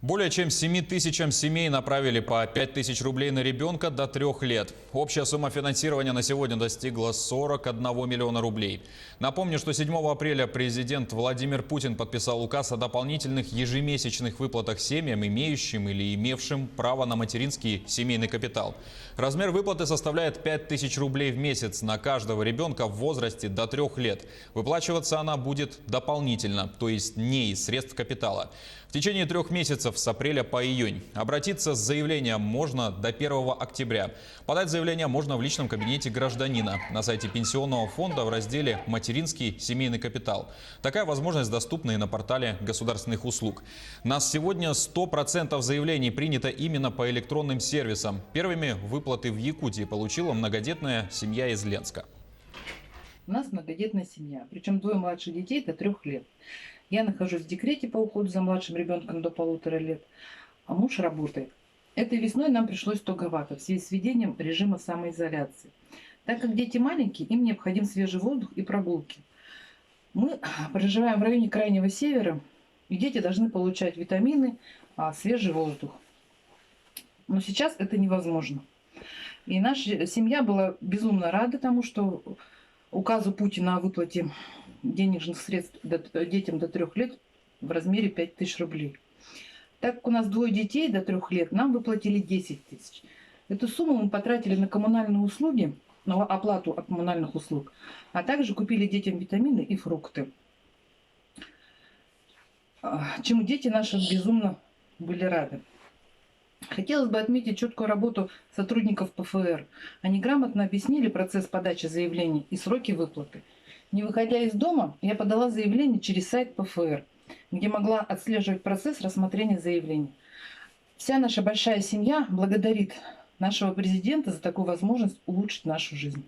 Более чем 7 тысячам семей направили по 5 тысяч рублей на ребенка до 3 лет. Общая сумма финансирования на сегодня достигла 41 миллиона рублей. Напомню, что 7 апреля президент Владимир Путин подписал указ о дополнительных ежемесячных выплатах семьям, имеющим или имевшим право на материнский семейный капитал. Размер выплаты составляет 5 тысяч рублей в месяц на каждого ребенка в возрасте до 3 лет. Выплачиваться она будет дополнительно, то есть не из средств капитала. В течение 3 месяцев с апреля по июнь. Обратиться с заявлением можно до 1 октября. Подать заявление можно в личном кабинете гражданина на сайте Пенсионного фонда в разделе «Материнский семейный капитал». Такая возможность доступна и на портале государственных услуг. На сегодня 100% заявлений принято именно по электронным сервисам. Первыми выплаты в Якутии получила многодетная семья из Ленска. У нас многодетная семья, причем 2 младших детей до 3 лет. Я нахожусь в декрете по уходу за младшим ребенком до 1,5 лет, а муж работает. Этой весной нам пришлось туговато в связи с введением режима самоизоляции. Так как дети маленькие, им необходим свежий воздух и прогулки. Мы проживаем в районе Крайнего Севера, и дети должны получать витамины, свежий воздух. Но сейчас это невозможно. И наша семья была безумно рада тому, что указу Путина о выплате денежных средств детям до 3 лет в размере 5 тысяч рублей. Так как у нас 2 детей до 3 лет, нам выплатили 10 тысяч. Эту сумму мы потратили на коммунальные услуги, на оплату от коммунальных услуг, а также купили детям витамины и фрукты. Чему дети наши безумно были рады. Хотелось бы отметить четкую работу сотрудников ПФР. Они грамотно объяснили процесс подачи заявлений и сроки выплаты. Не выходя из дома, я подала заявление через сайт ПФР, где могла отслеживать процесс рассмотрения заявлений. Вся наша большая семья благодарит нашего президента за такую возможность улучшить нашу жизнь.